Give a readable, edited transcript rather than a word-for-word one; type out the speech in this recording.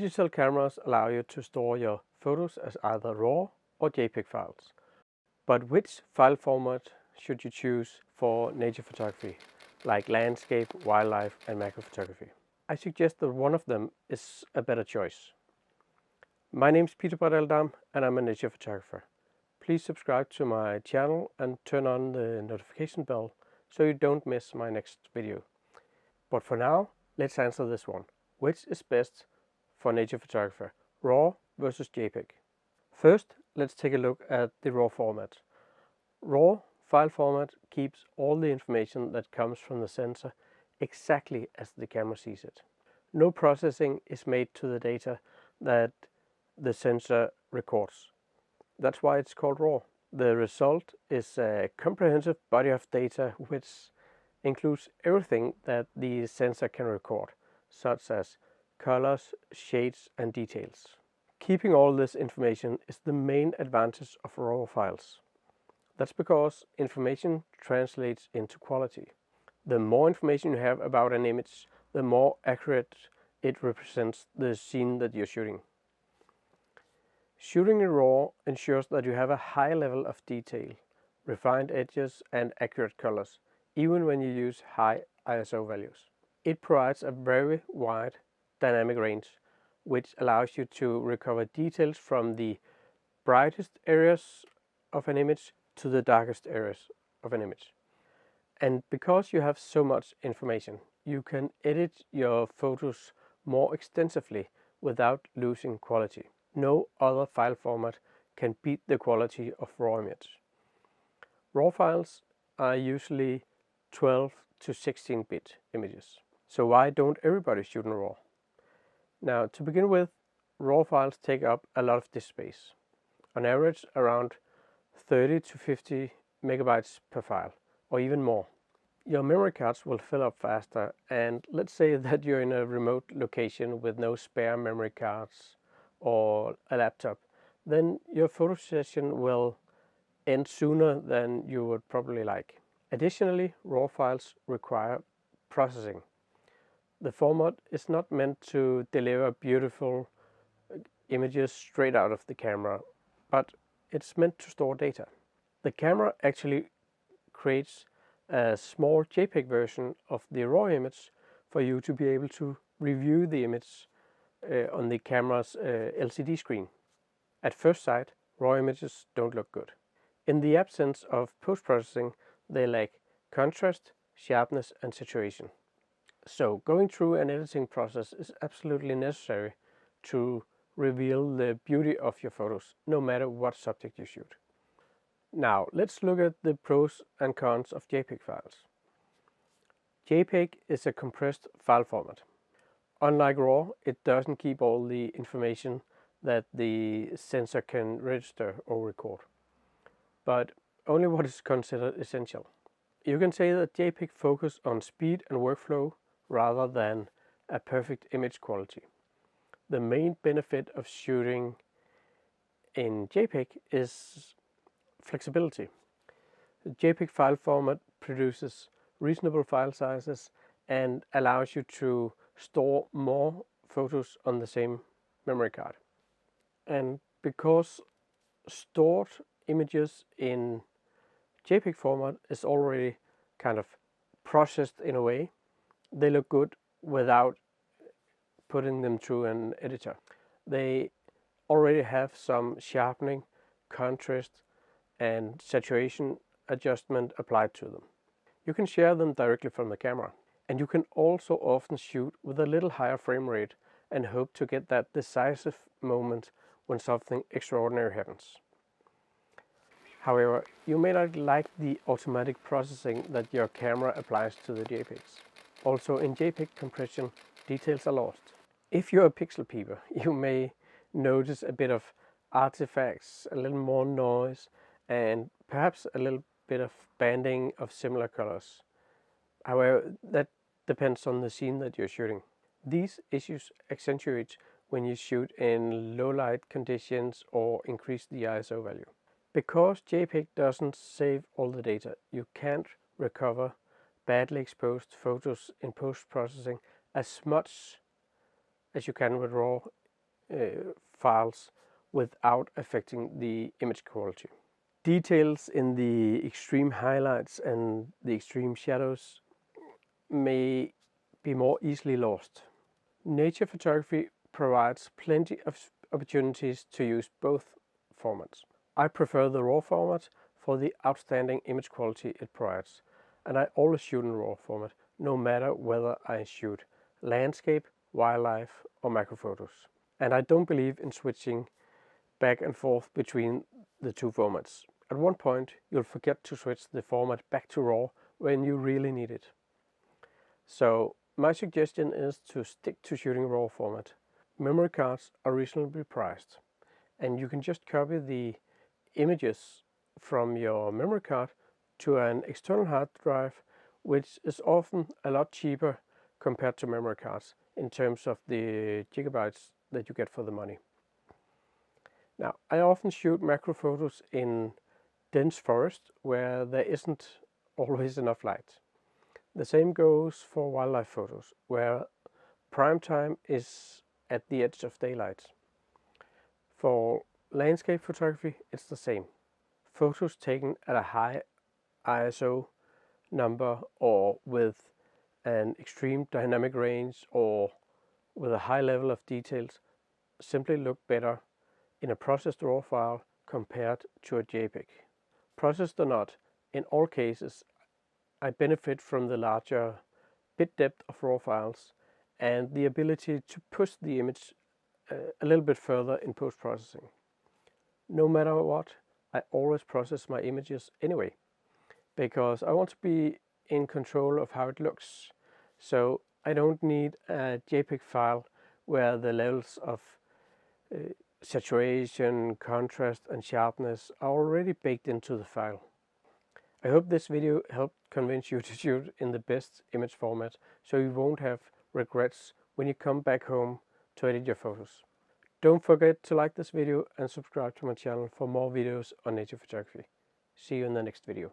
Digital cameras allow you to store your photos as either RAW or JPEG files. But which file format should you choose for nature photography, like landscape, wildlife, and macro photography? I suggest that one of them is a better choice. My name is Peter Bradeldam and I'm a nature photographer. Please subscribe to my channel and turn on the notification bell so you don't miss my next video. But for now, let's answer this one. Which is best for nature photographer, RAW versus JPEG? First, let's take a look at the RAW format. RAW file format keeps all the information that comes from the sensor exactly as the camera sees it. No processing is made to the data that the sensor records. That's why it's called RAW. The result is a comprehensive body of data which includes everything that the sensor can record, such as colors, shades, and details. Keeping all this information is the main advantage of RAW files. That's because information translates into quality. The more information you have about an image, the more accurate it represents the scene that you're shooting. Shooting in RAW ensures that you have a high level of detail, refined edges, and accurate colors, even when you use high ISO values. It provides a very wide dynamic range, which allows you to recover details from the brightest areas of an image to the darkest areas of an image. And because you have so much information, you can edit your photos more extensively without losing quality. No other file format can beat the quality of RAW image. RAW files are usually 12 to 16-bit images. So why don't everybody shoot in RAW? Now, to begin with, RAW files take up a lot of disk space. On average, around 30 to 50 megabytes per file, or even more. Your memory cards will fill up faster, and let's say that you're in a remote location with no spare memory cards or a laptop, then your photo session will end sooner than you would probably like. Additionally, RAW files require processing. The format is not meant to deliver beautiful images straight out of the camera, but it's meant to store data. The camera actually creates a small JPEG version of the RAW image for you to be able to review the image on the camera's LCD screen. At first sight, RAW images don't look good. In the absence of post-processing, they lack contrast, sharpness, and saturation. So going through an editing process is absolutely necessary to reveal the beauty of your photos, no matter what subject you shoot. Now, let's look at the pros and cons of JPEG files. JPEG is a compressed file format. Unlike RAW, it doesn't keep all the information that the sensor can register or record, but only what is considered essential. You can say that JPEG focus on speed and workflow rather than a perfect image quality. The main benefit of shooting in JPEG is flexibility. The JPEG file format produces reasonable file sizes and allows you to store more photos on the same memory card. And because stored images in JPEG format is already kind of processed in a way, they look good without putting them through an editor. They already have some sharpening, contrast, and saturation adjustment applied to them. You can share them directly from the camera. And you can also often shoot with a little higher frame rate and hope to get that decisive moment when something extraordinary happens. However, you may not like the automatic processing that your camera applies to the JPEGs. Also, in JPEG compression, details are lost. If you're a pixel peeper, you may notice a bit of artifacts, a little more noise, and perhaps a little bit of banding of similar colors. However, that depends on the scene that you're shooting. These issues accentuate when you shoot in low light conditions or increase the ISO value. Because JPEG doesn't save all the data, you can't recover badly exposed photos in post-processing as much as you can with RAW files without affecting the image quality. Details in the extreme highlights and the extreme shadows may be more easily lost. Nature photography provides plenty of opportunities to use both formats. I prefer the RAW format for the outstanding image quality it provides, and I always shoot in RAW format, no matter whether I shoot landscape, wildlife or macro photos. And I don't believe in switching back and forth between the two formats. At one point you'll forget to switch the format back to RAW when you really need it. So my suggestion is to stick to shooting RAW format. Memory cards are reasonably priced, and you can just copy the images from your memory card to an external hard drive, which is often a lot cheaper compared to memory cards in terms of the gigabytes that you get for the money. Now, I often shoot macro photos in dense forest where there isn't always enough light. The same goes for wildlife photos, where prime time is at the edge of daylight. For landscape photography, it's the same. Photos taken at a high ISO number or with an extreme dynamic range or with a high level of details simply look better in a processed RAW file compared to a JPEG. Processed or not, in all cases I benefit from the larger bit depth of RAW files and the ability to push the image a little bit further in post-processing. No matter what, I always process my images anyway, because I want to be in control of how it looks. So I don't need a JPEG file where the levels of saturation, contrast and sharpness are already baked into the file. I hope this video helped convince you to shoot in the best image format, so you won't have regrets when you come back home to edit your photos. Don't forget to like this video and subscribe to my channel for more videos on nature photography. See you in the next video.